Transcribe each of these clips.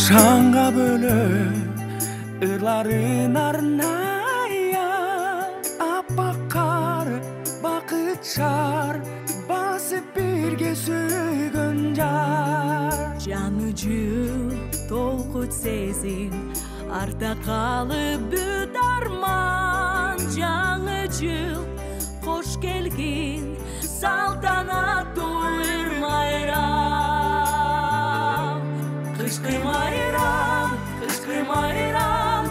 Şanga bölü ırların arnaya apakar bakıçar basıp birge süygün jar Canıcı толкут сезим арта қалып бүт арман жаңы жыл қош келген салтанаттуу майрам кышкы майрам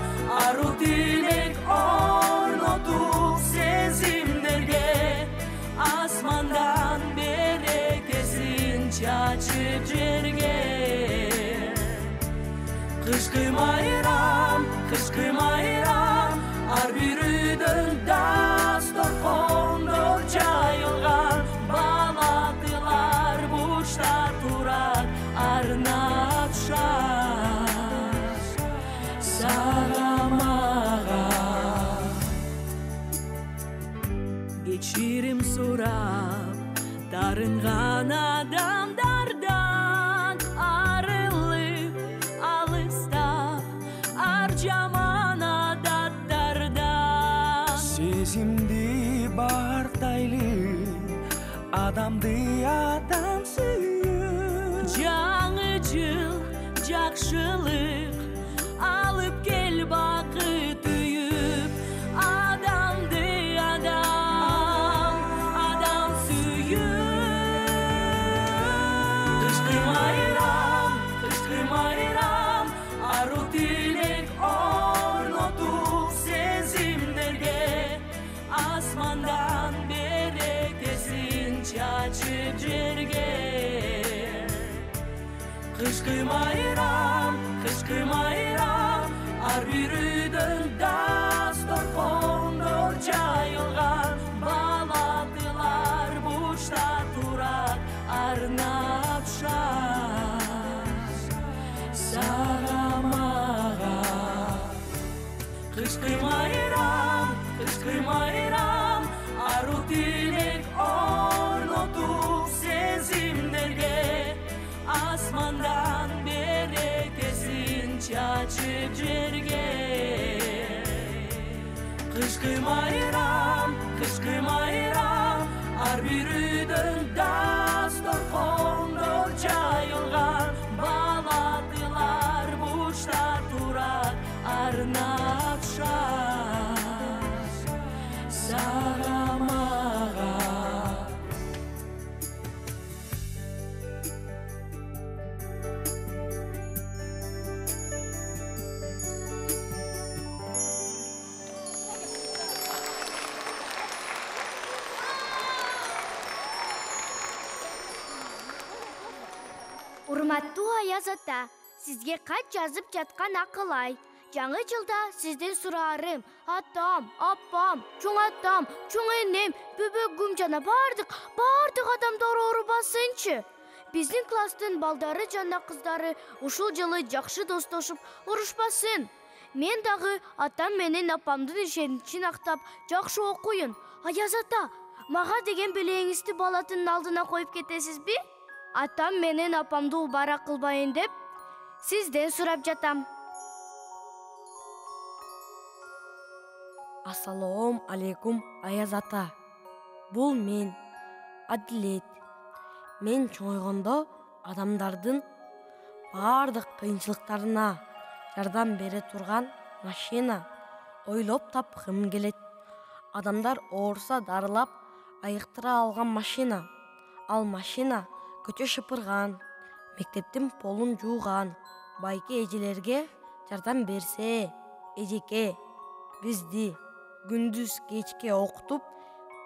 ару тилек орнотуп сезимдерге асмандан берекесин чачып жерге Kışkı mayram, ar bir üydün dastorkonda jayılgan baladılar burçta turar arnap şaş saramağa Geçirim surap darıngan adamlardan arılıp alыстап аржаман адаттардан Сезимди бартайлы адамды адам сүйүп жаңы жыл жакшылык алып кел бакыт үйүп адамды адам сүйүп кышкы майрам ару тилек орнотуп сезимдерге асмандан берекесин чачып жерге Kışkı mayram, ar bir üydün dastorkonda jayılgan baladılar burçta turar arnap şaş saramağa Kışkı mayram, aru tilek ornotup sezimlerge Asmandan berekesin çaçıp jerge Kışkı mayram, ar bir üydün dastorkonda jayılgan baladılar burçta turar arnap şaş saramağa Урматтуу Аяз ата, сизге кат жазып жаткан Акылай. Жаңы жылда сизден сураарым, атам, апам, чоң атам, чоң энем, бөбөгүм жана бардык адамдар оорубасынчы. Биздин класстын балдары жана кыздары ушул жылы жакшы достошуп урушпасын. Мен дагы атам менен апамдын ишеничин актап жакшы окуйун. Аяз ата, мага деген белеңизди балатынын алдына коюп кетесизби? Атам менен апамды убара кылбайын деп сизден сурап жатам. Ассалам алейкум, Аяз ата. Бул мен, Адилет. Мен чоңойгондо адамдардын бардык кыйынчылыктарына жардам бере турган машина ойлоп тапкым келет. Адамдар ооруса дарылап, айыктыра алган машина. Ал машина көчө шыпырган, мектептин полун жууган, байке эжелерге жардам берсе, эжеке бизди күндүз кечке окутуп,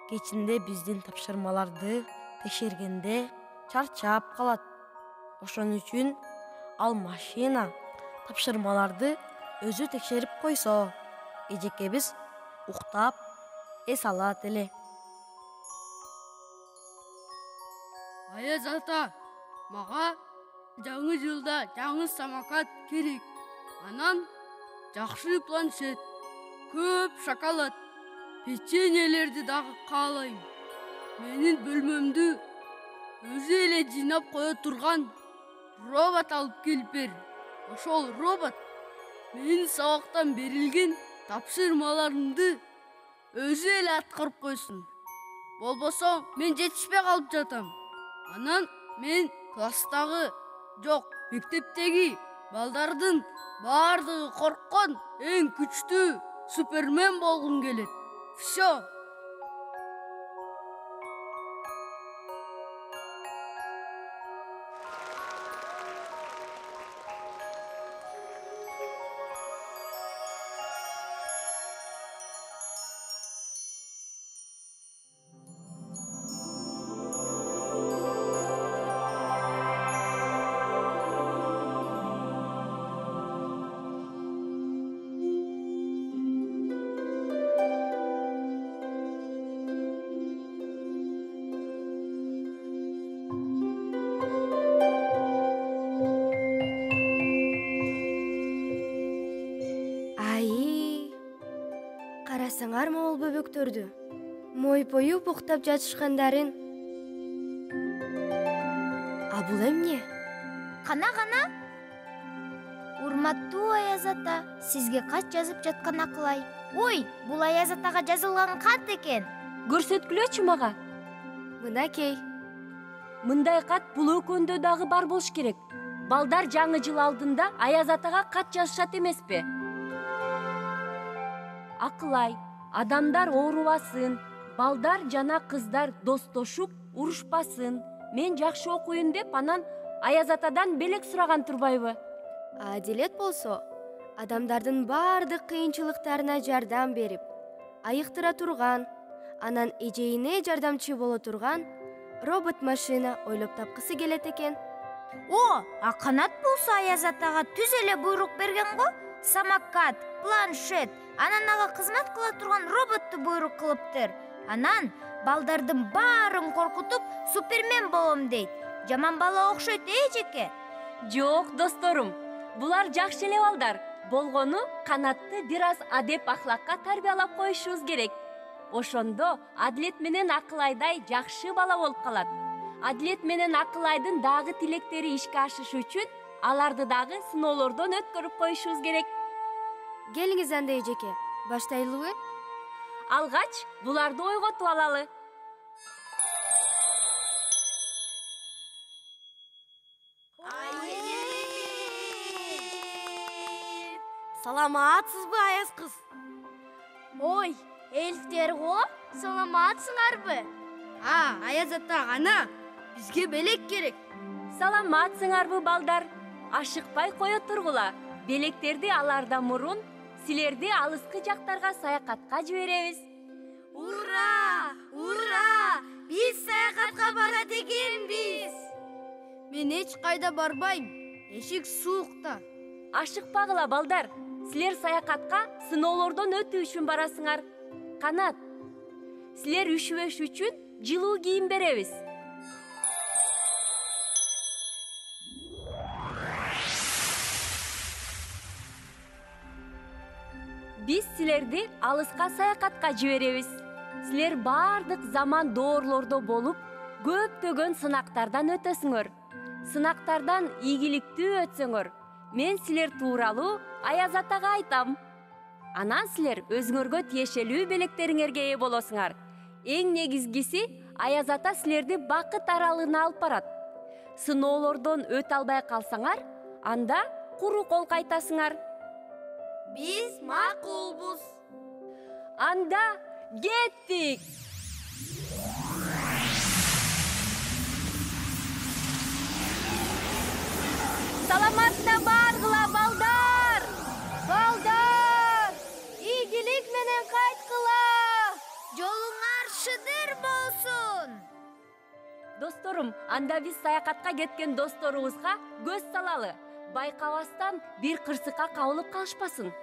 кечинде биздин тапшырмаларды текшергенде чарчап калат. Ошон үчүн ал машина тапшырмаларды өзү текшерип койсо, эжекебиз уктап эс алат эле. Аяз ата, мага жаңы жылда жаңы самокат керек. Анан жакшы планшет, көп шоколад, печеньелерди дагы каалайм. Менин бөлмөмдү өзү эле жыйнап кое турган робот алып келип бер. ошол робот менин сабактан берилген тапшырмаларымды өзү эле аткарып койсун. Болбосо мен жетишпей калып жатам. Анан мен класстагы, жок, мектептеги балдардын бардыгы корккон эң күчтүү супермен болгум келет. Всё. Карасаңармы ол бөбөктөрдү? Мойпоюп уктап жатышкандарын. А бул эмне? Кана. Урматтуу Аяз ата, сизге кат жазып жаткан Акылай. Ой, бул Аяз атага жазылган кат экен. Көрсөткүлөчү мага. Мынакей. Мындай кат бул өкөндө дагы бар болуш керек. Балдар жаңы жыл алдында Аяз атага кат жазышат эмеспи? Акылай, адамдар оорубасын, балдар жана кыздар достошуп урушпасын, мен жакшы окуйун деп анан Аяз атадан белек сураган турбайбы? Адилет болсо, адамдардын бардык кыйынчылыктарына жардам берип, айыктыра турган, анан эжейине жардамчы боло турган робот машина ойлоп тапкысы келет экен. А канат болсо Аяз атага түз эле буйрук берген го. Самокат, планшет, анан ага кызмат кыла турган роботту буйрук кылыптыр. Анан балдардын баарын коркутуп супермен болом дейт. Жаман бала окшойт, эжеке? Жок, досторум. Булар жакшы эле балдар. Болгону канатты бир аз адеп ахлакка тарбиялап коюшубуз керек. Ошондо Адилет менен Акылайдай жакшы бала болуп калат. Адилет менен Акылайдын дагы тилектери ишке ашышы үчүн аларды дагы сыноолордон өткөрүп коюшубуз керек. Келиңиз анда эжеке, баштайлыбы? Алгач буларды ойготуп алалы. Саламатсызбы, Аяз кыз? Ой, эльфтер го, саламатсыңарбы? Аяз ата, ана бизге белек керек. Саламатсыңарбы, балдар? Ашыкпай кое тургула. Белектерди алардан мурун силерди алыскы жактарга саякатка жиберебиз. Ура! Ура! Биз саякатка барат экенбиз. Мен эч кайда барбайм. Эшик суукта. Ашыкпагыла, балдар. Силер саякатка сыноолордон өтүү үчүн барасыңар. Канат, силер үшүбөш үчүн жылуу кийим беребиз. Биз силерди алыска саякатка жиберебиз. Силер бардык заман доорлордо болуп, көптөгөн сынактардан өтөсүңөр. Сынактардан ийгиликтүү өтсөңөр, мен силер тууралуу Аяз атага айтам. Анан силер өзүңөргө тиешелүү белектериңерге ээ болосуңар. Эң негизгиси, Аяз ата силерди бакыт аралыгына алып барат. Сыноолордон өтө албай калсаңар, анда куру кол кайтасыңар. Биз макулбуз. Анда кеттик. Саламатта баргыла, балдар! Балдар! Ийгилик менен кайткыла! Жолуңар шыдыр болсун. Досторум, анда биз саякатка кеткен досторубузга көз салалы. Байкабастан бир кырсыкка кабылып калышпасын.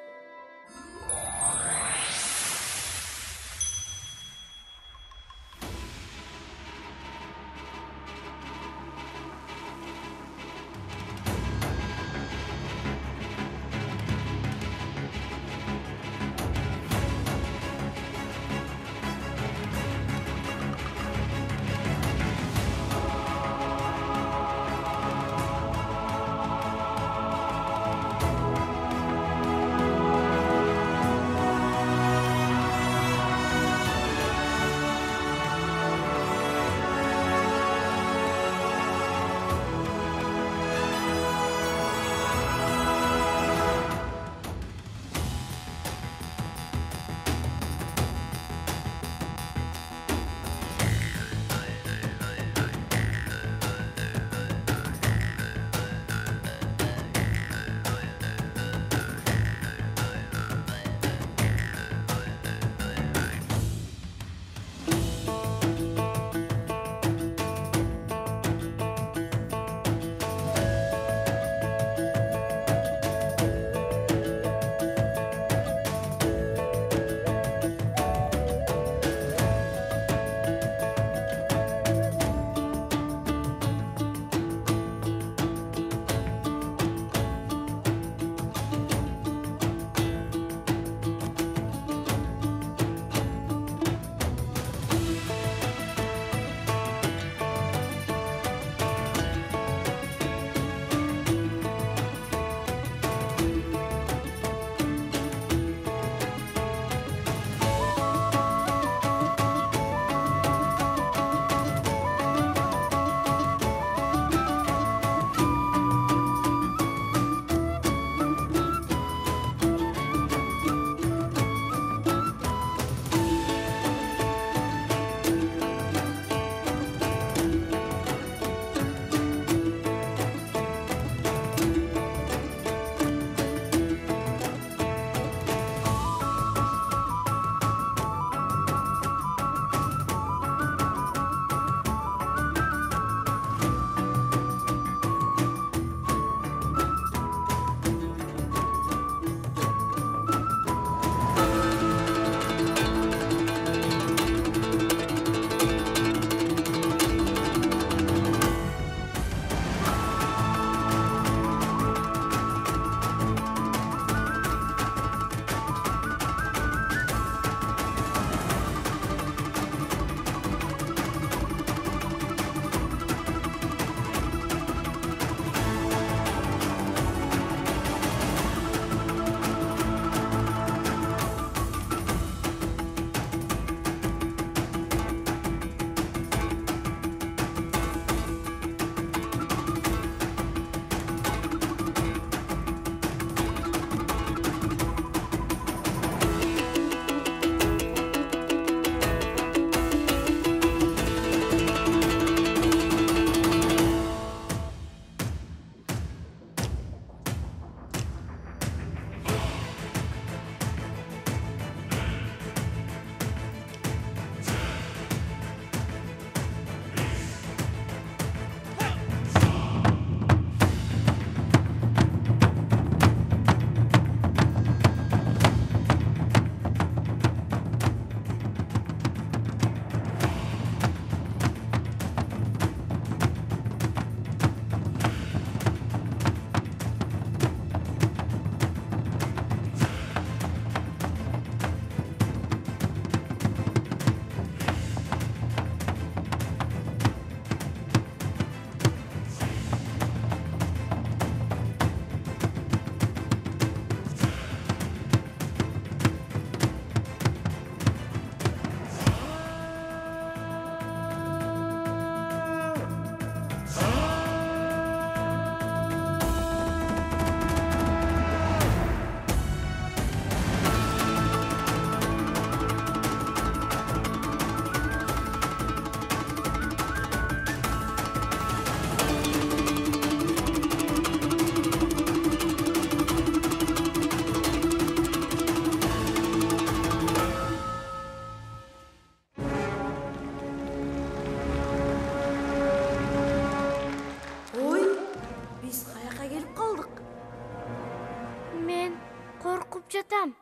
жатам.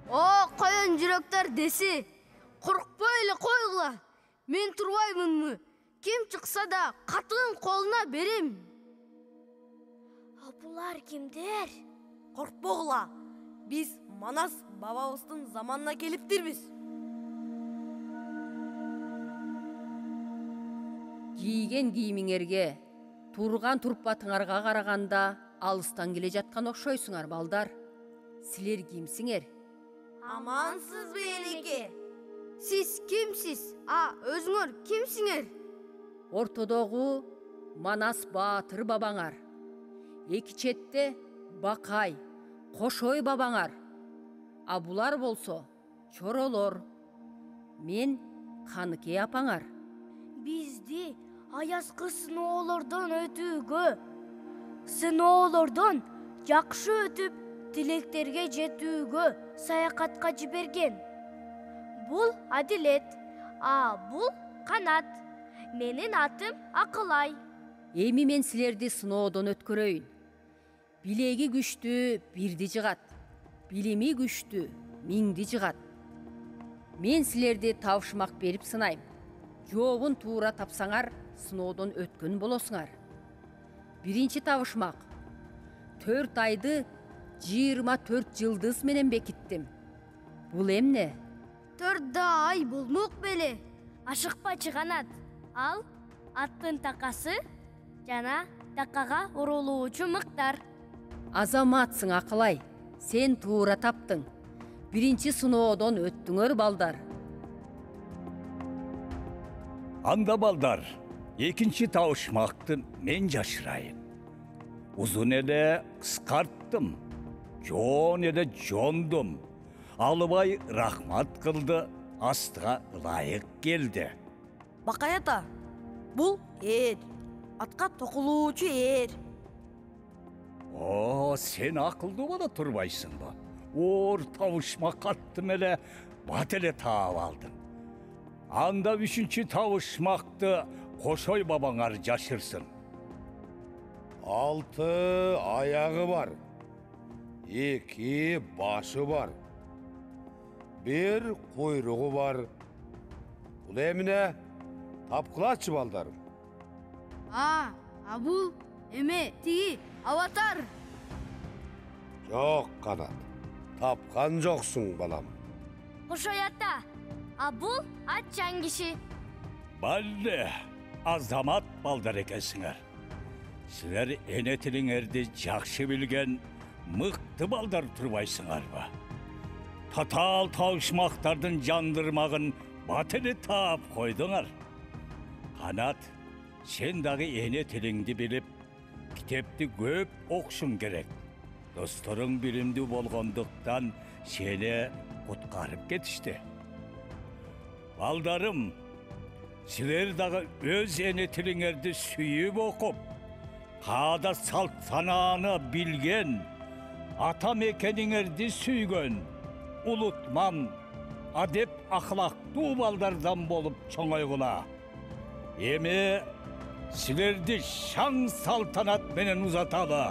О, коен жүрөктөр деси. Коркпой эле койгула. Мен турбаймынмы? Ким чыкса да катын колуна берем. Булар кимдер? Коркпогула. Биз Манас бабабыздын заманына келиптирбиз. Кийген кийимиңерге, турган турпатыңарга караганда алыстан келе жаткан окшойсуңар, балдар. Силер кимсиңер? Амансыз белеке. Сиз кимсиз? Өзүңөр кимсиңер? Ортодогу Манас Баатыр бабаңар. Эки четте Бакай, Кошой бабаңар. А булар болсо чоролор. Мен Каныкей апаңар. Бизди аязкы сыноолордон өтүүгө, сыноолордон жакшы өтүп, тилектерге жетүүгө саякатка жиберген. Бул Адилет, бул Канат. Менин атым Акылай. Эми мен силерди сыноодон өткөрөйүн. Билеги күчтүү бирди жыгат, билими күчтүү миңди жыгат. Мен силерди табышмак берип сынайм. Жообун туура тапсаңар, сыноодон өткөн болосуңар. Биринчи табышмак. 4 айды 24 жылдыз менен бекиттим. Бул эмне? 4 ай болмок беле. Ашыкпачы Канат. Ал аттын такасы жана такага урулуучу мыктар. Азаматсың, Акылай. Сен туура таптың. Биринчи сыноодон өттүңөр, балдар. Анда балдар, экинчи табышмакты мен жашырайын. Узун эле кыскарттым, жоон эле жондум. Алыбай рахмат кылды, астыга ылайык келди. Бакай ата, бул атка токулуучу Сен акылдуу боло турбайсыңбы? Оор табышмак аттым эле, бат эле таап алдың. Анда 3-чү табышмакты Кошой бабаңар жашырсын. 6 аягы бар, 2 башы бар, 1 куйругу бар. Бул эмне? Тапкылачы, балдарым. Бул эме тиги аватар. Жок, Канат. Тапкан жоксуң, балам. Кошой ата, бул атчан киши. Балле, азамат балдар экенсиңер. Силер эне тилиңерди жакшы билген мыкты балдар турбайсыңарбы? Татаал табышмактардын жандырмагын бат эле таап койдуңар. Канат, сен дагы эне тилиңди билип, китепти көп окушуң керек. Досторуң билимдүү болгондуктан сени куткарып кетишти. Балдарым, силер дагы өз эне тилиңерди сүйүп окуп, каада салт санааны билген, ата мекениңерди сүйгөн, улутман, адеп ахлактуу балдардан болуп чоңойгула. Эми силерди шаң салтанат менен узаталы.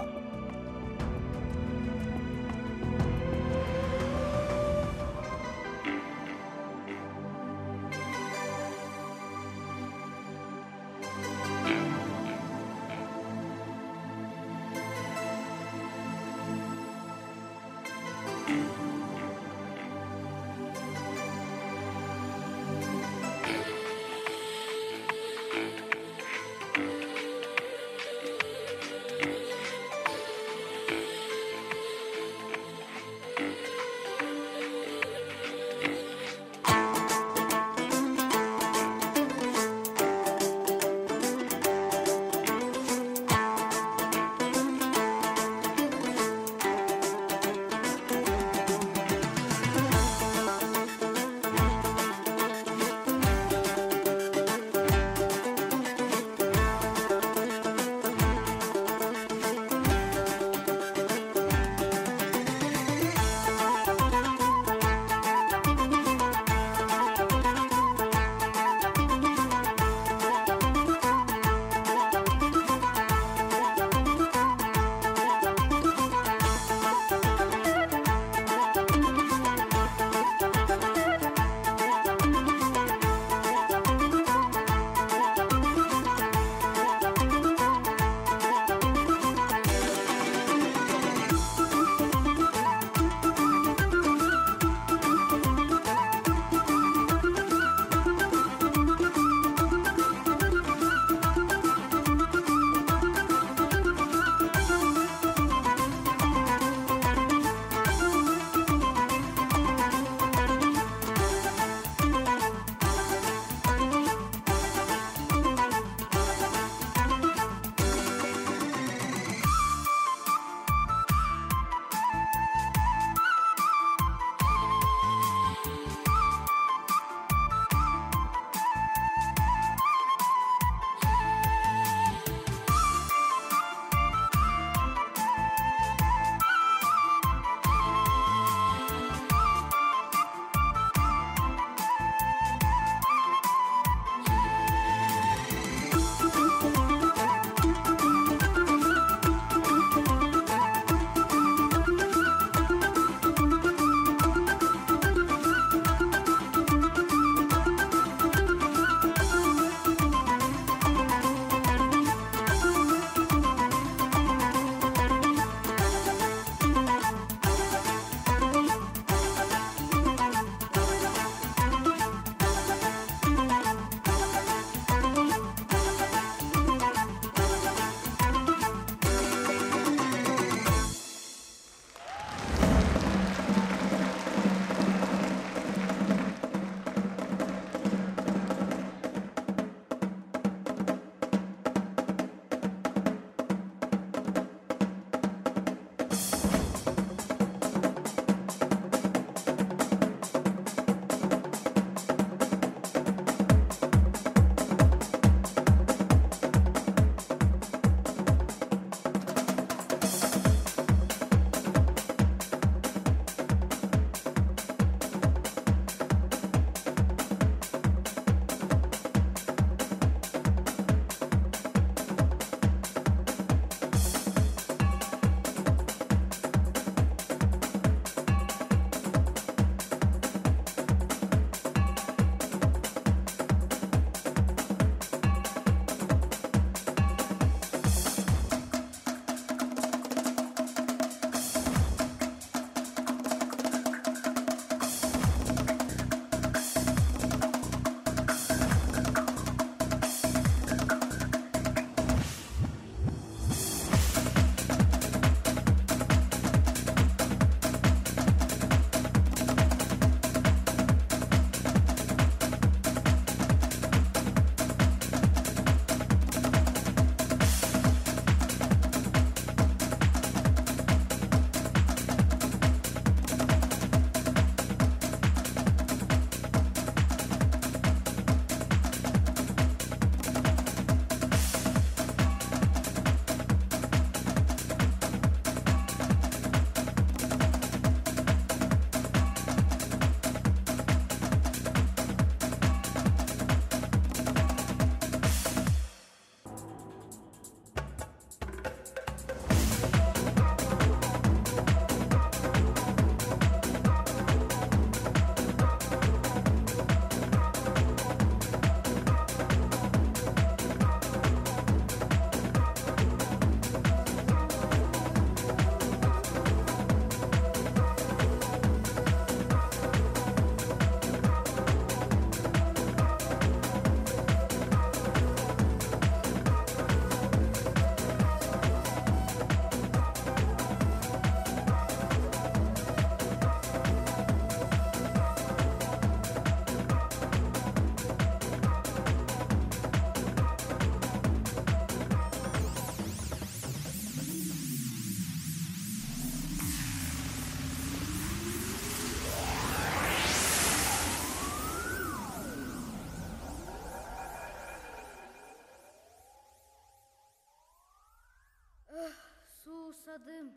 Баштадым.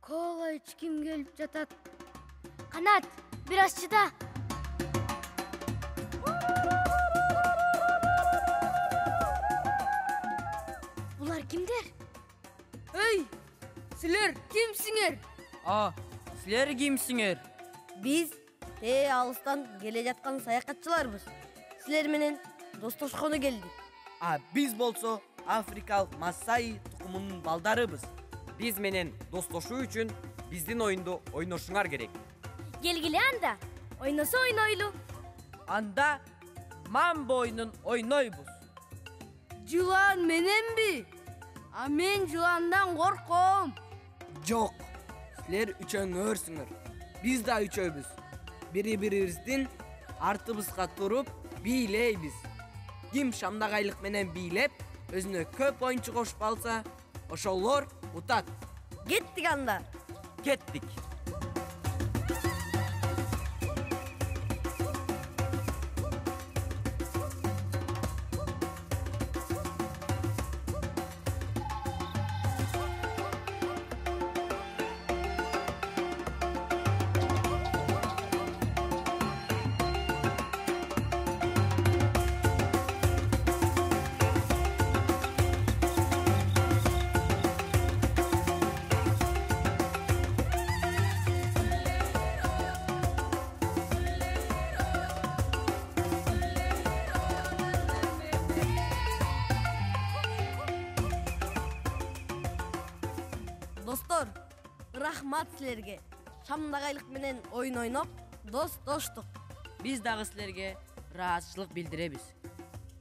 Кола ичким келип жатат. Канат, biraz чыда. Булар кимдер? Эй, силер кимсиңер? Силер кимсиңер? Биз алыстан келе жаткан саякатчыларбыз. Силер менен достошкону келдик. Биз болсо Африкалык Масаи тукумунун балдарыбыз. Биз менен достошуу үчүн биздин оюнду ойношуңар керек. Келгиле анда. Ойносо ойнойлу. Анда мамбо ойунун ойнойбуз. Жылан мененби? Мен жыландан корком. Жок, силер үчөөңөрсүңөр. Биз да үчөөбүз. Бири-бирибиздин артыбызга туруп бийлейбиз. Ким шамдагайлык менен бийлеп, өзүнө көп оюнчу кошуп алса, ошолор утат. Кеттик анда. Кеттик. Достор, рахмат силерге. Шамдагайлык менен оюн ойноп, достоштук. Биз дагы силерге ыраазычылык билдиребиз.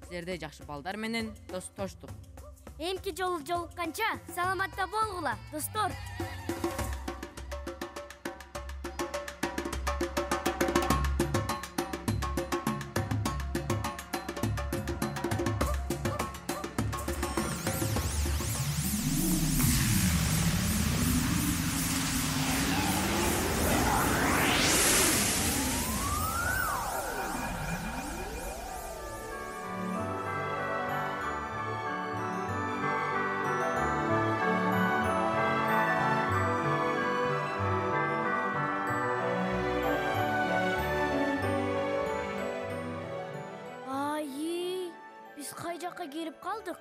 Силерде жакшы балдар менен достоштук. Эмки жолу жолукканча саламатта болгула, достор. Биз кай жакка келип калдык?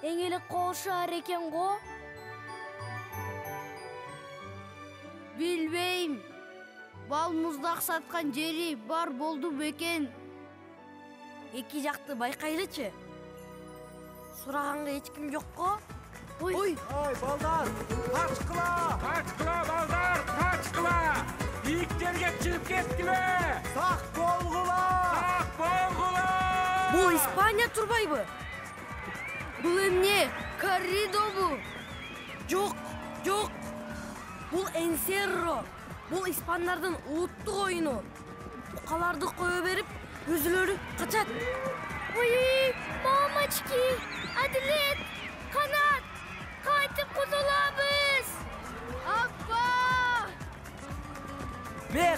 Эң эле кол шаар экен го. Билбейм. Бал муздак саткан жери бар болду бекен. Эки жакты байкайлычы. Сураганга эч ким жокко? Ой, балдар, качкыла! Качкыла, балдар, качкыла! Ийиктерге чыгып кеткиле! Сак болгула! Сак болгула! бул Испания турбайбы? Бул эмне? Корридобу? Жок, жок. Бул Энсерро. Бул испандардын улуттук оюну. Букаларды кое берип, өзүлөрү качат. Ой, мамочки, Адилет, Канат, кайтып кутулабыз. Апа!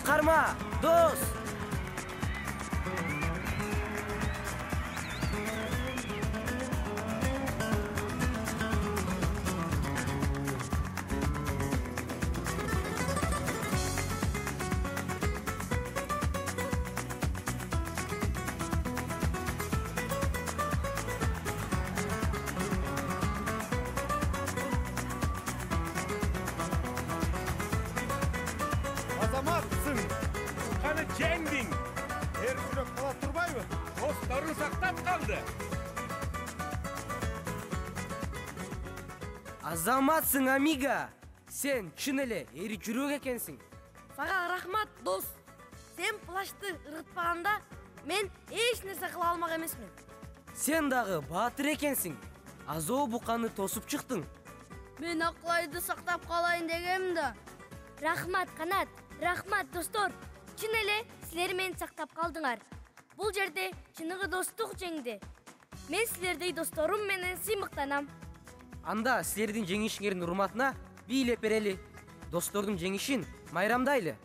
Карма, дос! Азаматсың, қаны жеңдің. Эр жүрек қала тұрбайбы? Достарын сақтап қалды. Азаматсың, амига. Сен чын эле эри жүрөк экенсиң. Сага рахмат, дос. Сен плашты ыргытпаганда мен эч нерсе кыла алмак эмесмин. Сен дагы баатыр экенсиң. Азоо буканы тосуп чыктың. Мен Акылайды сактап калайын дегем да. Рахмат, Канат, рахмат, достор. Чын эле силер мени сактап калдыңар. Бул жерде чыныгы достук жеңди. Мен силердей досторум менен сыймыктанам. Анда силердин жеңишиңердин урматына бийлеп берели. Достордун жеңишин майрамдайлы.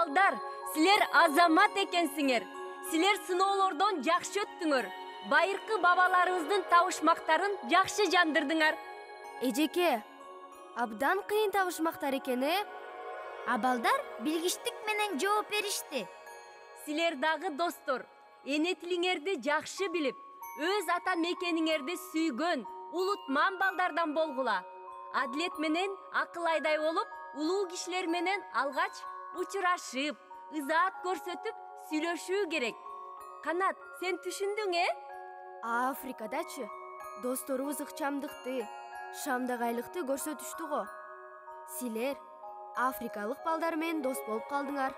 балдар, силер азамат экенсиңер. Силер сыноолордон жакшы өттүңөр. Байыркы бабаларыбыздын табышмактарын жакшы жандырдыңар. Эжеке, абдан кыйын табышмактар экен, Абалдар билгиштик менен жооп беришти. Силер дагы достор, эне тилиңерди жакшы билип, өз ата мекениңерди сүйгөн, улутман балдардан болгула. Адилет менен акыл айдай болуп, улуу кишилер менен алгач учурашып, ызаат көрсөтүп сүйлөшүү керек. Канат, сен түшүндүң, Африкадачы досторубуз ыкчамдыкты, шамдагайлыкты көрсөтүштү го. Силер африкалык балдар менен дос болуп калдыңар.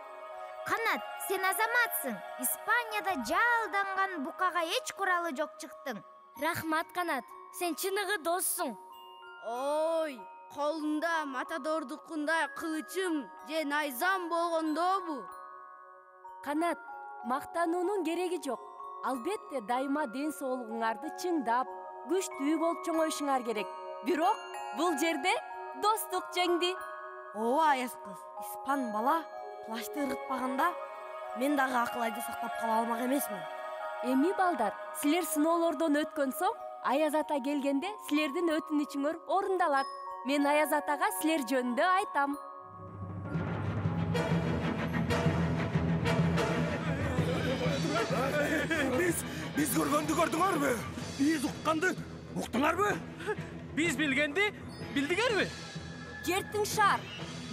Канат, сен азаматсың. Испанияда жалданган букага эч куралы жок чыктың. Рахмат, Канат, сен чыныгы доссуң. Ой, колунда матадордукундай кылычым же найзам болгондобу? Канат, мактануунун кереги жок. Албетте дайыма ден соолугуңарды чыңдап, күчтүү болуп чоңоюшуңар керек. Бирок бул жерде достук жеңди. Ооба, аяз кыз, испан бала плашты ырытпаганда мен дагы акыл айды сактап кала алмак эмесмин. Эми балдар, силер сыноолордон өткөн соң, Аяз ата келгенде силердин өтүнүчүңөр орундалат. Мен Аяз атага силер жөнүндө айтам. Биз көргөндү көрдүңөрбү? Биз укканды уктуңарбы? Биз билгенди билдиңерби? Жертиң шаар,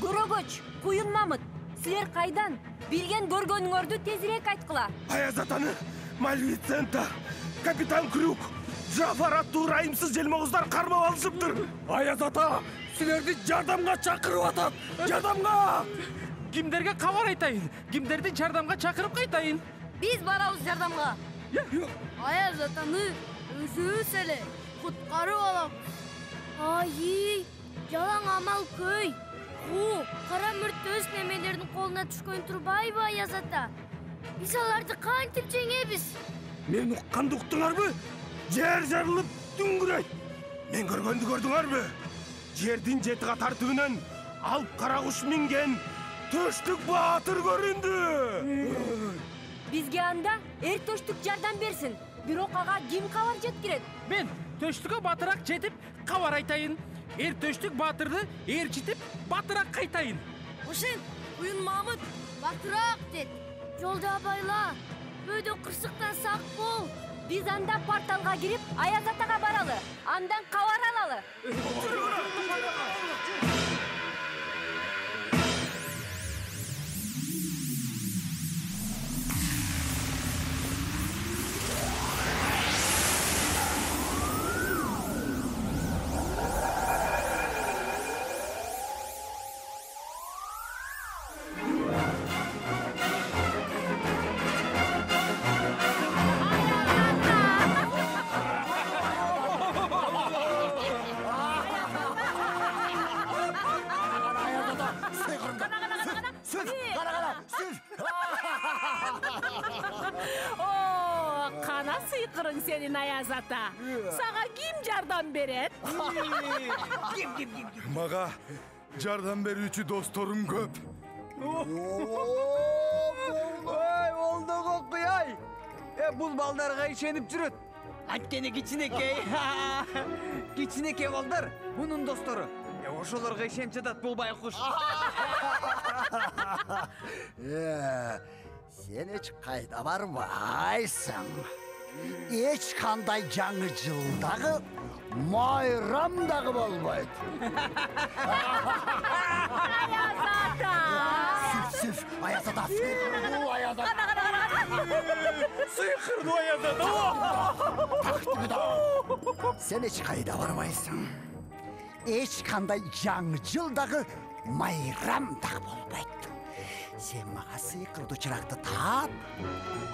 көрөгөч, куюн мамыт. Силер кайдан? Билген көргөнүңөрдү тезирээк айткыла. Аяз атаны, Малефисента, капитан Крюк, Жафар аттуу ырайымсыз желмооздар кармап алышыптыр. Аяз ата, силерди жардамга чакырып атат. Жардамга! Кимдерге кабар айтайын? Кимдерди жардамга чакырып кайтайын? Биз барабыз жардамга. Аяз атаны өзүбүз эле куткарып алабыз. Ай, жалаң амал көй. Кара мүрт өз немелердин колуна түшкөн турбайбы, Аяз ата? Биз аларды кантип жеңебиз? Мен укканды уктуңарбы? Жер жарылып дүңгүрөйт. Мен көргөндү көрдүңөрбү? Жердин 7 катар түбүнөн алып кара куш минген төштүк баатыр көрүндү. Бизге анда эр төштүк жардам берсин. Бирок ага ким кабар жеткирет? Мен төштүккө батыраак жетип кабар айтайын. Эр төштүк баатырды ээрчитип батыраак кайтайын. Ошен, Куюн Мамыт, Батыраак дет. Жолда байла. Бөөдө кырсыктан сак бол. Биз анда порталга кирип, Аяз атага баралы. Андан кабар алалы. Кана сыйкырың сенин, Аяз ата. Сага ким жардам берет? Мага жардам берүүчү досторум көп. Ой, олдого куяй. Бул балдарга ишенип жүрөт. Анткени кичинекей. Кичинекей балдар мунун достору. Ошолорго ишенип жатат бул байкуш. Сен эч кайда барбайсың. Эч кандай жаңы жылдагы майрам дагы болбойт. Аяз ата! Сүф, Аяз ата, сыйкырдуу Аяз ата. Сыйкырдуу Аяз ата. Тактыбы да. Сен эч кайда барбайсың. Эч кандай жаңы жылдагы майрам дагы болбойт. Сен мага сыйкырдуу чыракты таап,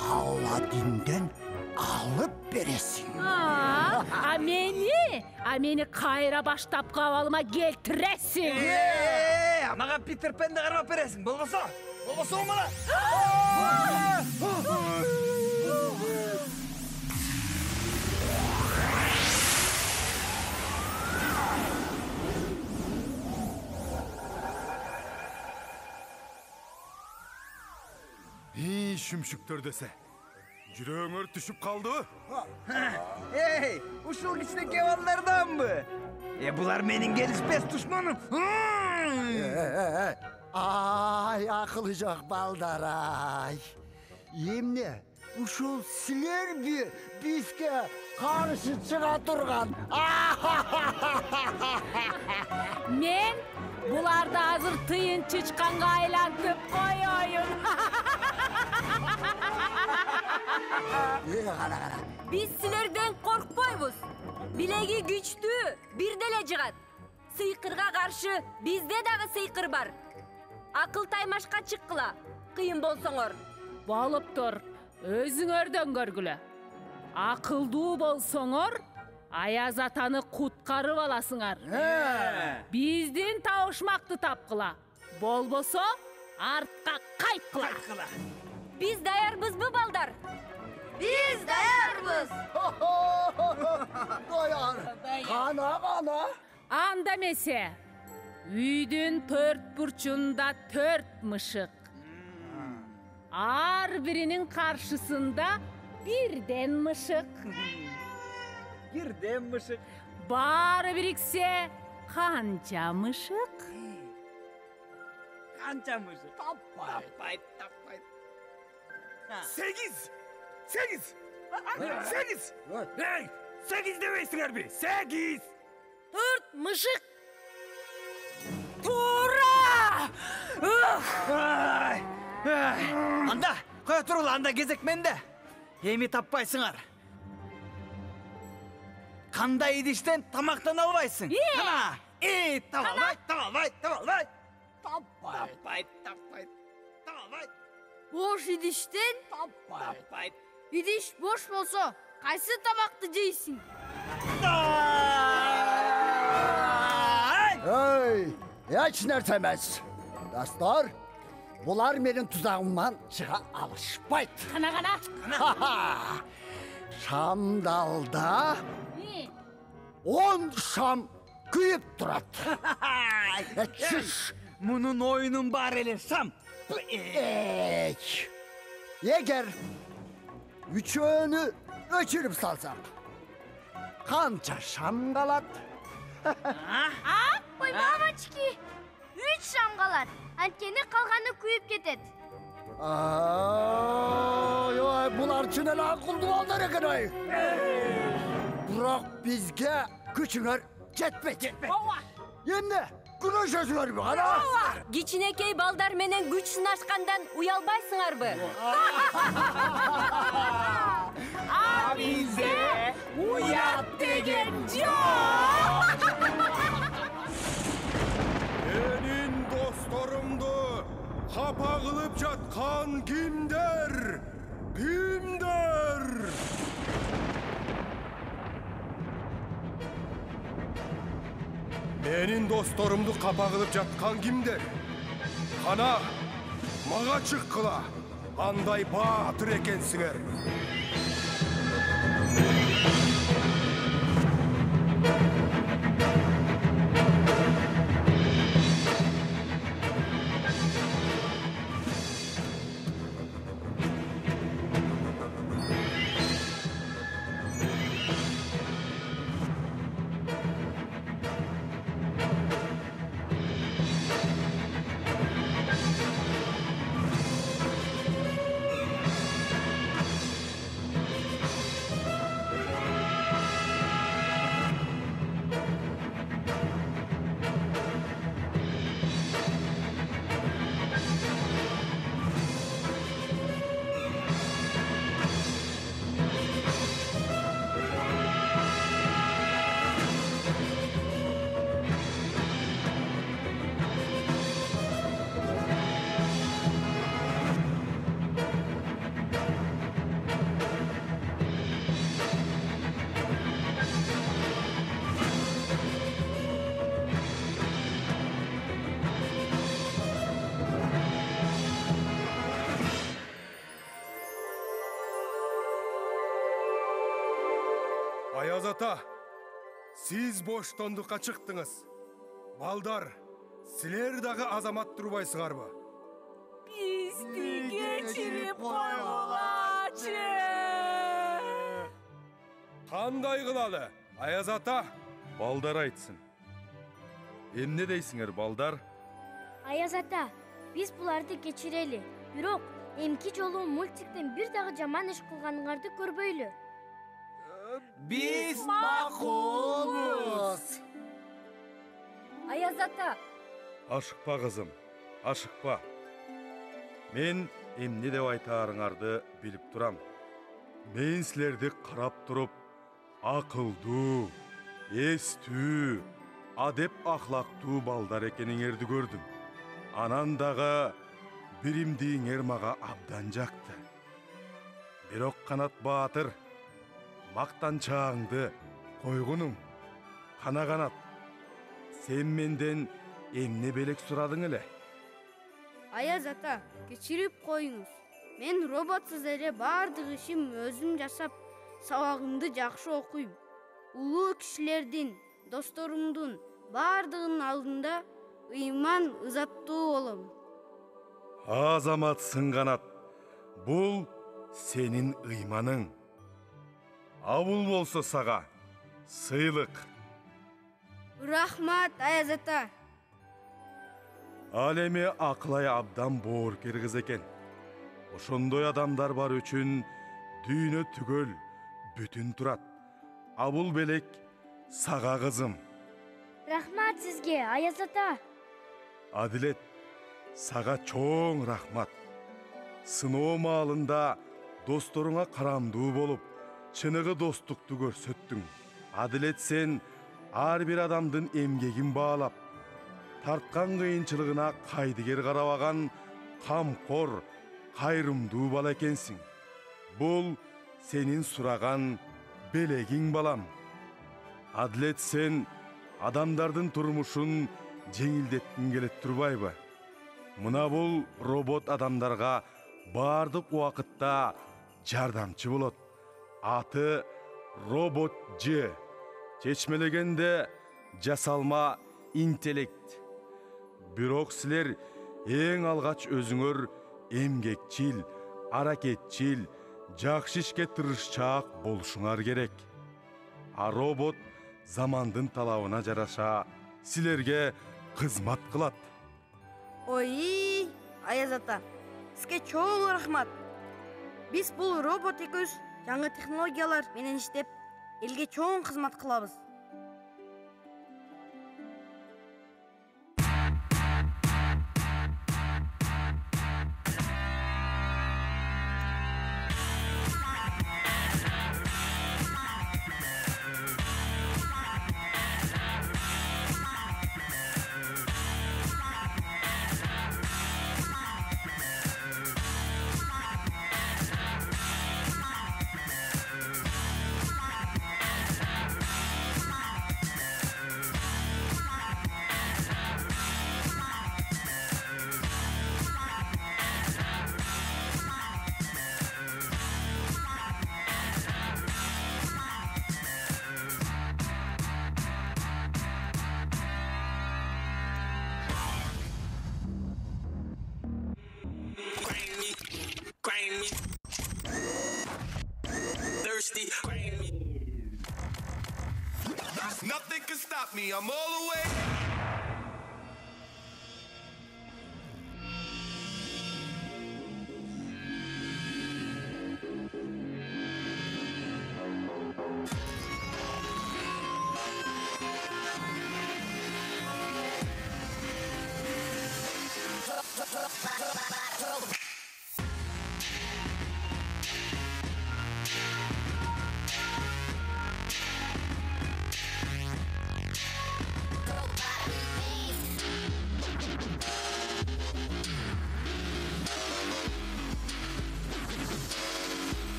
Аладдинден алып бересиң. А мени кайра баштапкы абалыма келтиресиң. Мага Питер Пенди кармап бересиң, болбосо? Болбосо мына. Шүмшүктөр десе. Жүрөңөр түшүп калды? Эй, ушул кичинекей балдардан мы? Булар менин келишпес душманым. Ай, ақылы жоқ балдар, ай. Емне, ушул силер бі бізге қарсы шыға тұрған. Мен буларды азыр тыйын чычканга айлантып коёюн. Қара. Биз силерден коркпойбуз. Билеги күчтүү, бир деле жыгат. Сыйкырга каршы бизде дагы сыйкыр бар. Акыл таймашка чыккыла, кыйын болсоңор. Болуптур, өзүңөрдөн көргүлө. Акылдуу болсоңор, Аяз атаны куткарып аласыңар. Биздин табышмакты тапкыла. Болбосо, артка кайткыла. Биз даярбызбы, балдар? Биз даярбыз. Даяр. Қана. Анда эмесе, үйдүн 4 бурчунда 4 мышык. Ар биринин каршысында бирден мышык. Бирден мышык. Баары бириксе, канча мышык? Канча мышык? Таппайт. 8! Эй, 8 демейсіңер бе? 8! 4 мышык. Тура! Анда, қоя тұрғыл, анда кезек менде. Еми таппайсыңар. Қандай идиштен тамақтан албайсың? Қана! Табалбай! Таппайт. Бош идиштен? Таппайт. Идиш бош болсо, кайсы тамакты жейсиң? Ey, hiç nersemez. Dostlar, bunlar benim tuzağımdan çığa alışmaydı. Kana. Şamdalda 10 şam kıyıp durat. Çüş. Bunun oyunun var ele Sam. Eğer üçünü öçürüp salsam, kança şam kalat. Ой, мамочки, 3 шамғалар. Анткени қалғаны күйіп кетет. Ой, бұлар чынын ақылды балдар екен ай. Бірақ бізге күчіңер жетпейді. Енді күрөшөсүңөр бі қана? Кичинекей балдар менен күч сынашкандан уялбайсыңарбы? А бизде уят деген жок. Менин досторумду капа кылып жаткан кимдер? Менин досторумду капа кылып жаткан кимдер? Кана, мага чыккыла. Андай баатыр экенсиңер. Аяз ата, сиз боштондукка чыктыңыз. Балдар, силер дагы азамат турбайсыңарбы? Биз тиге кечирип койгулачы. Кандай кылалы? Аяз ата, балдар айтсын. Эмне дейсиңер, балдар? Аяз ата, биз буларды кечирели. Бирок эмки жолу мультиктен бир дагы жаман иш кылганыңарды көрбөйлү. Биз макулбуз. Аяз ата, Ашыкпа кызым, ашыкпа. Мен эмне деп айтаарыңарды билип турам. Мен силерди карап туруп, акылдуу, эстүү, адеп ахлактуу балдар экениңерди көрдүм. Анан дагы биримдиңер мага абдан жакты. Бирок Канат Баатыр, мактанчагыңды койгунуң. Кана Канат, сен менден эмне белек сурадың эле? Аяз ата, кечирип коюңуз. Мен роботсуз эле бардык ишим өзүм жасап, сабагымды жакшы окуйм. Улуу кишилердин, досторумдун бардыгынын алдында ыйман ызаттуу болом. Азаматсың Канат, бул сенин ыйманың. Абул болсо сага сыйлык. Рахмат, Аяз ата. Ал эми Акылай абдан боорукер кыз экен. Ошондой адамдар бар үчүн дүйнө түгөл бүтүн турат. Абул белек сага кызым. Рахмат сизге, Аяз ата. Адилет, сага чоң рахмат. Сыноо маалында досторуңа карамдуу болуп, чыныгы достукту көрсөттүң. Адилет, сен ар бир адамдын эмгегин баалап, тарткан кыйынчылыгына кайдыгер карабаган камкор, кайрымдуу бала экенсиң. Бул сенин сураган белегиң, балам. Адилет, сен адамдардын турмушун жеңилдеткиң келет турбайбы? Мына бул робот адамдарга бардык убакытта жардамчы болот. Аты робот Ж. Чечмелегенде жасалма интеллект. Бирок силер эң алгач өзүңөр эмгекчил, аракетчил, жакшы ишке тырышчаак болушуңар керек. А робот замандын талабына жараша силерге кызмат кылат. Ой, Аяз ата, сизге чоң рахмат. Биз бул робот экөөбүз жаңы технологиялар менен иштеп, элге чоң кызмат кылабыз. Thirsty. Nothing can stop me. I'm all the way.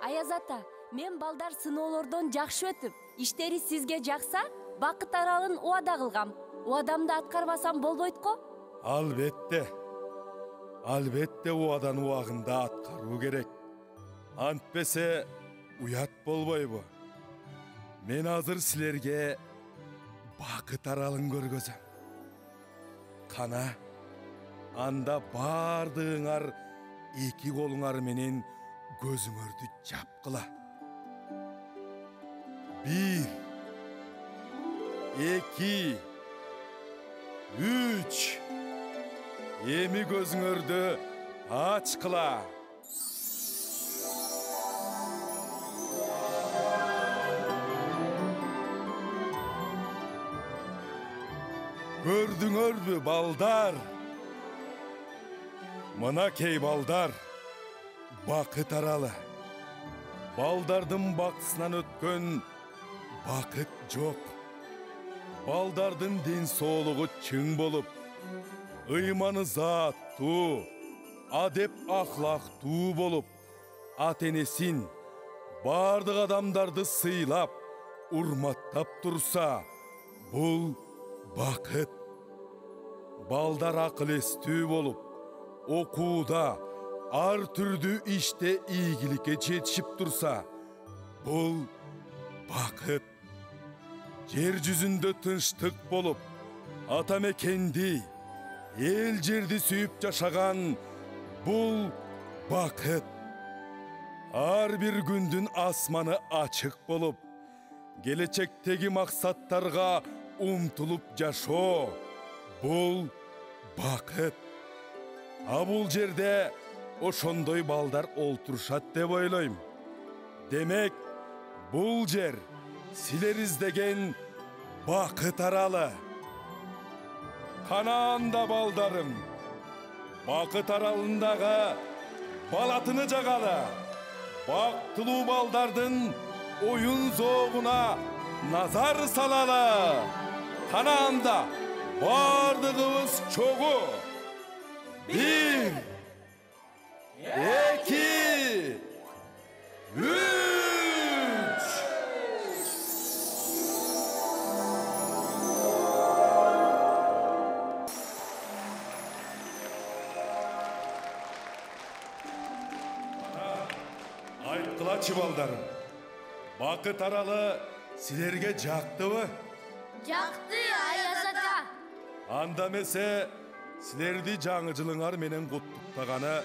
Аяз ата, мен балдар сыноолордон жакшы өтүп, иштери сизге жакса, бакыт аралын убада кылгам. Убадамды аткарбасам болбойт го? Албетте. Албетте убадан убагында аткаруу керек. Антпесе уят болбойбу. Мен азыр силерге бакыт аралын көргөзөм. Кана, анда бардыгыңар эки колуңар менен көзүңөрдү жапкыла. 1, 2, 3. Эми көзүңөрдү ачкыла. Көрдүңөрбү балдар? Мынакей балдар, бакыт аралы. Балдардын бактысынан өткөн бакыт жок. Балдардын ден соолугу чың болуп, ыйманы заттуу, адеп ахлактуу болуп, ата-энесин, бардык адамдарды сыйлап, урматтап турса, бул бакыт. Балдар акыл эстүү болуп, окууда, ар түрдүү иште ийгиликке жетишип турса, бул бакыт. Жер жүзүндө тынчтык болуп, ата мекенди, эл жерди сүйүп жашаган бул бакыт. Ар бир күндүн асманы ачык болуп, келечектеги максаттарга умтулуп жашоо бул бакыт. А бул жерде ошондой балдар олтурушат деп ойлойм. Демек, бул жер силер издеген бакыт аралы. Кана анда балдарым, бакыт аралындагы балатыны жагалы. Бактылуу балдардын оюн зоогуна назар салалы. Кана анда бардыгыбыз чогуу. 1, 2, 3. Айткылачы балдарым, бакыт аралы силерге жактыбы? Жакты, Аяз ата. Анда эмесе силерди жаңы жылыңар менен куттуктаганы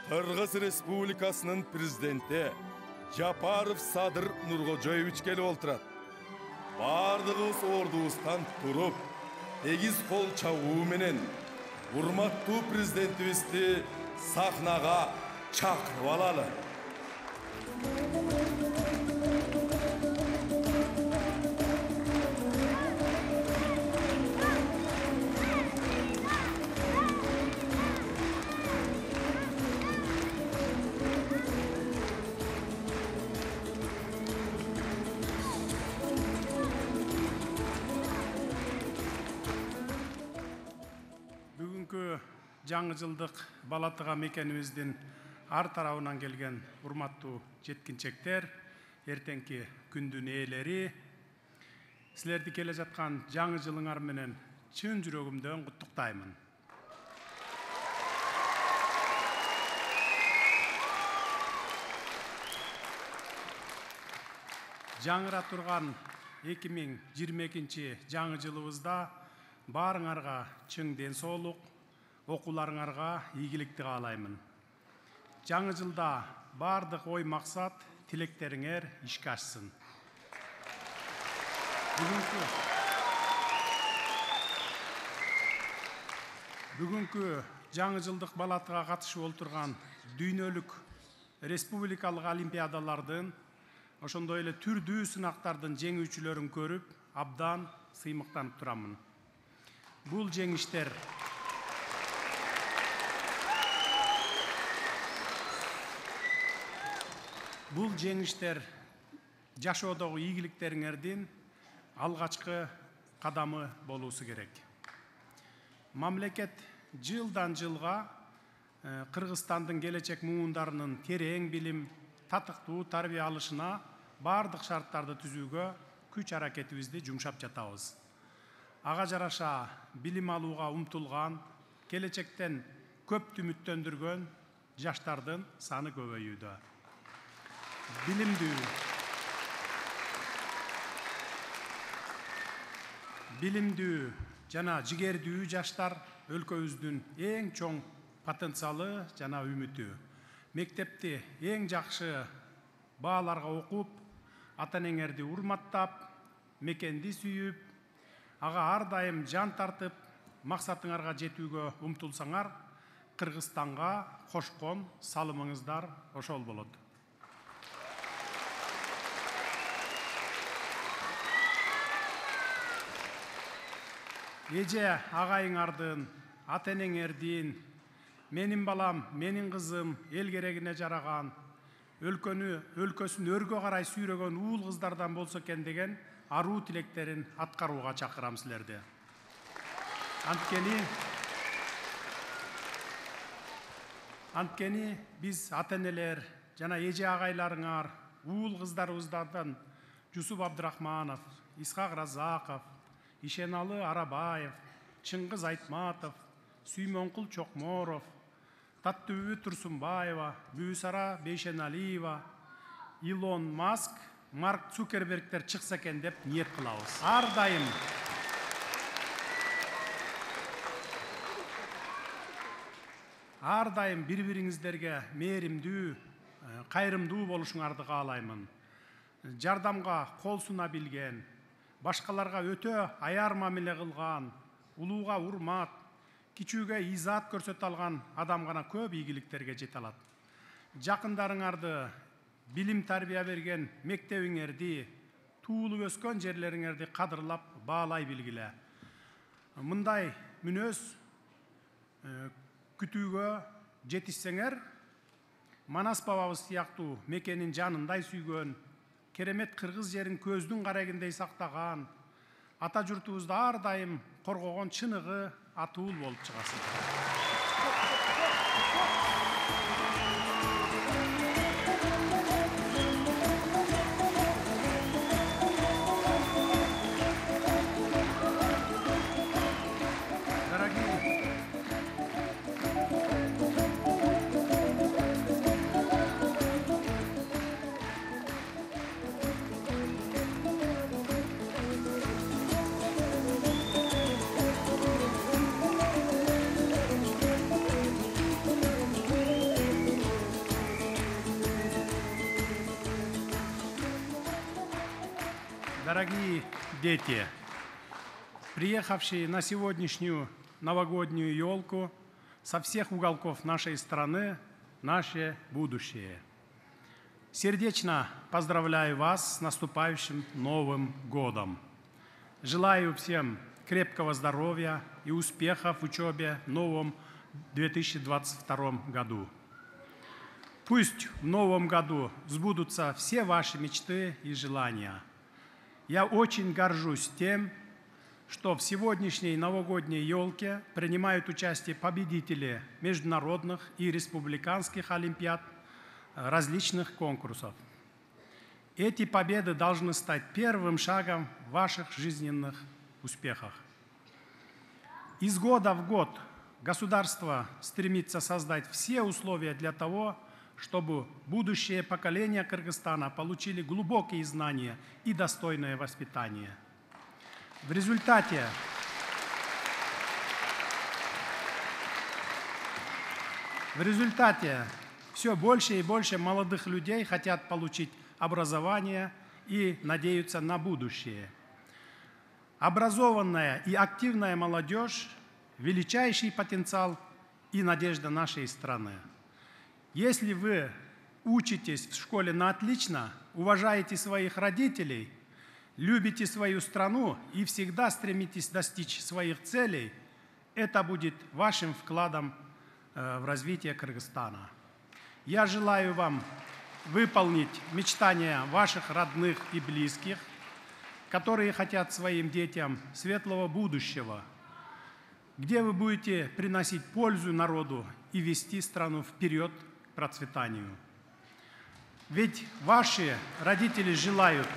Кыргыз Республикасынын президенти Жапаров Садыр Нуркожоевич келип олтурат. Бардыгыбыз ордубуздан туруп, тегиз кол чабуу менен урматтуу президентибизди сахнага чакырып алалы. Жаңы жылдық балатыға мекеніміздің ар тарабынан келген урматтуу жеткинчектер, эртеңки күндүн ээлери, силерди келе жаткан жаңы жылыңар менен чын жүрөгүмдөн куттуктаймын. Жаңыра турган 2022 жаңы жылыбызда баарыңарга чың ден соолук, окууларыңарга ийгиликти каалаймын. Жаңы жылда бардык ой максат, тилектериңер ишке ашсын. Бүгүнкү жаңы жылдык балатыга катышып олтурган дүйнөлүк республикалык олимпиадалардын, ошондой эле түрдүү сынактардын жеңүүчүлөрүн көрүп, абдан сыймыктанып турамын. Бул жеңиштер жашоодогу ийгиликтериңердин алгачкы кадамы болуусу керек. Мамлекет жылдан жылга Кыргызстандын келечек муундарынын терең билим, татыктуу тарбия алышына бардык шарттарды түзүүгө күч аракетибизди жумшап жатабыз. Ага жараша билим алууга умтулган, келечектен көп үмүттөндүргөн жаштардын саны көбөйүүдө. Билимдүү жана жигердүү жаштар өлкөбүздүн эң чоң потенциалы жана үмүтү. Мектепти эң жакшы бааларга окуп, ата-энеңерди урматтап, мекенди сүйүп, ага ар дайым жан тартып, максатыңарга жетүүгө умтулсаңар, Кыргызстанга кошкон салымыңыздар ошол болот. Эже агайыңардын, ата-энеңердин, менин балам, менин кызым эл керегине жараган, өлкөсүн өргө карай сүйрөгөн уул кыздардан болсо экен деген аруу тилектерин аткарууга чакырам силерди. Анткени биз ата-энелер жана эже агайларыңар, уул кыздарыбыздардан Жусуп Абдрахманов, Исхак Разаков, Ишеналы Арабаев, Чыңгыз Айтматов, Сүймөнкул Чокморов, Таттыбүбү Турсунбаева, Бүүсара Бейшеналиева, Илон Маск, Марк Цукербергтер чыкса экен деп ниет кылабыз. Ар дайым бири-бириңиздерге мээримдүү, кайрымдуу болушуңарды каалаймын. Жардамга кол суна билген, башкаларга өтө аяр мамиле кылган, улууга урмат, кичүүгө изаат көрсөтө алган адам гана көп ийгиликтерге жете алат. Жакындарыңарды, билим тарбия берген мектебиңерди, туулуп өскөн жерлериңерди кадырлап, баалай билгиле. Мындай мүнөз күтүүгө жетишсеңер, Манас бабабыз сыяктуу мекенин жанындай сүйгөн, керемет кыргыз жерин көздүн карегиндей сактаган, ата журтубузду ар дайым коргогон чыныгы атуул болуп чыгасың. Дорогие дети, приехавшие на сегодняшнюю новогоднюю елку со всех уголков нашей страны, наше будущее. Сердечно поздравляю вас с наступающим Новым годом. Желаю всем крепкого здоровья и успехов в учебе в новом 2022 году. Пусть в новом году сбудутся все ваши мечты и желания. Я очень горжусь тем, что в сегодняшней новогодней елке принимают участие победители международных и республиканских олимпиад, различных конкурсов. Эти победы должны стать первым шагом в ваших жизненных успехах. Из года в год государство стремится создать все условия для того, чтобы будущее поколения Кыргызстана получили глубокие знания и достойное воспитание. В результате все больше и больше молодых людей хотят получить образование и надеются на будущее. Образованная и активная молодежь – величайший потенциал и надежда нашей страны. Если вы учитесь в школе на отлично, уважаете своих родителей, любите свою страну и всегда стремитесь достичь своих целей, это будет вашим вкладом в развитие Кыргызстана. Я желаю вам выполнить мечтания ваших родных и близких, которые хотят своим детям светлого будущего, где вы будете приносить пользу народу и вести страну вперед к процветанию. Ведь ваши родители желают,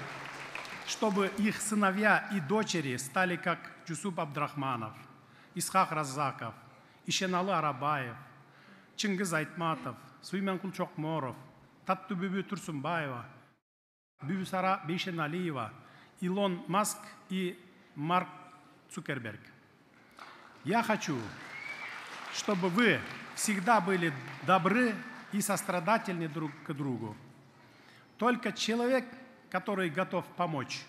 чтобы их сыновья и дочери стали как Жусуп Абдрахманов, Исхак Разаков, Ишеналы Арабаев, Чингиз Айтматов, Суйменкул Чокморов, Таттубүбү Турсунбаева, Бюбүсара Бейшеналиева, Илон Маск и Марк Цукерберг. Я хочу, чтобы вы всегда были добры и сострадательны друг к другу. Только человек, который готов помочь,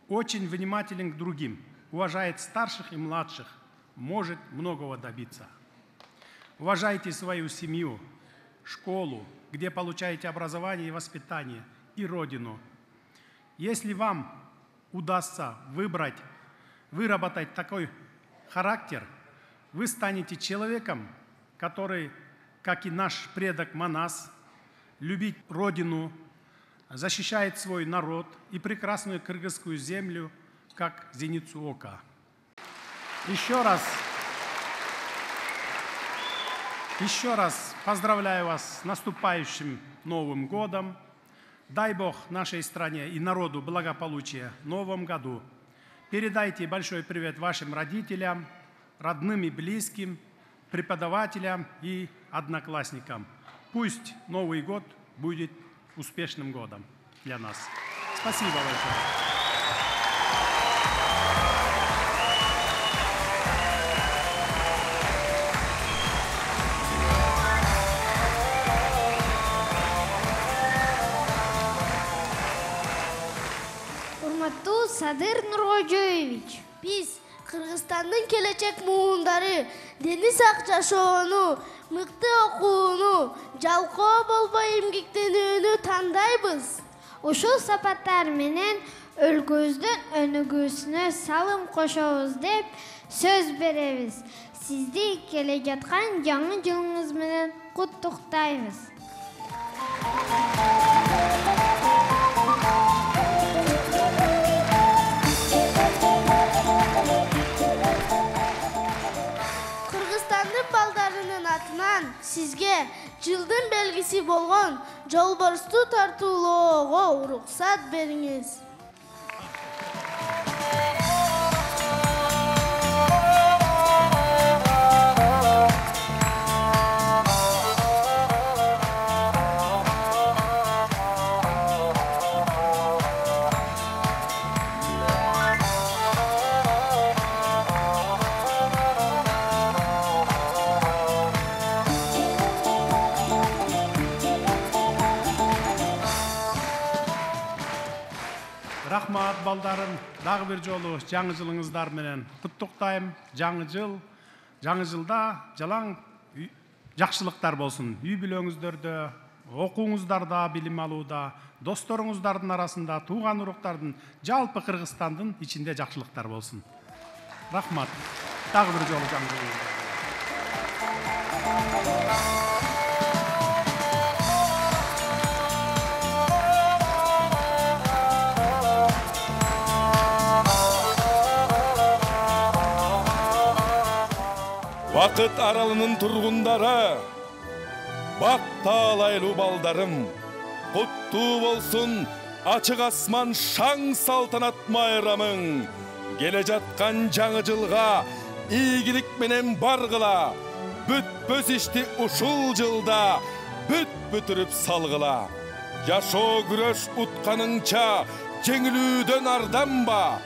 очень внимателен к другим, уважает старших и младших, может многого добиться. Уважайте свою семью, школу, где получаете образование и воспитание, и родину. Если вам удастся выработать такой характер, вы станете человеком, который, как и наш предок Манас, любит родину, защищает свой народ и прекрасную кыргызскую землю, как зеницу ока. Еще раз поздравляю вас с наступающим Новым годом. Дай Бог нашей стране и народу благополучия в Новом году. Передайте большой привет вашим родителям, родным и близким, преподавателям и одноклассникам. Пусть Новый год будет успешным годом для нас. Спасибо большое. Урматтуу Садыр Нуркожоевич, биз Кыргызстандын келечек муундары Дениз ак жашоону, мыкты окууну, жалкоо болбой эмгектенүүнү тандайбыз. Ушул сапаттар менен өлкөбүздүн өнүгүүсүнө салым кошобуз деп сөз беребиз. Сизди келе жаткан жаңы жылыңыз менен куттуктайбыз. Кыргызстандын балдарынын атынан сизге жылдын белгиси болгон жолборсту тартуулоого уруксат бериңиз. Рахмат балдарым, дагы бир жолу жаңы жылыңыздар менен куттуктайм. Жаңы жылда жалаң жакшылыктар болсун. Үй бүлөңүздөрдө, окууңуздарда, билим алууда, досторуңуздардын арасында, тууган уруктардын, жалпы Кыргызстандын ичинде жакшылыктар болсун. Рахмат. Дагы бир жолу жаңы жылыңыздар. Вакыт аралынын тургундары, бак таалайлуу балдарым, куттуу болсун ачык асман шаң салтанат майрамың. Келе жаткан жаңы жылга ийгилик менен баргыла, бүтпөс ишти ушул жылда бүтүрүп салгыла. Жашоо күрөш утканыңча жеңилүүдөн арданба,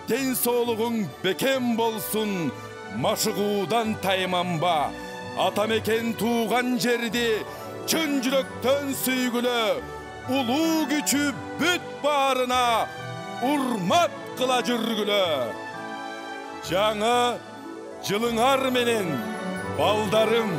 ден соолугуң бекем болсун, машыгуудан тайманба. Ата мекен тууган жерди чын жүрөктөн сүйгүлө, улуу күчү бүт баарына урмат кыла жүргүлө. Жаңы жылыңар менен балдарым.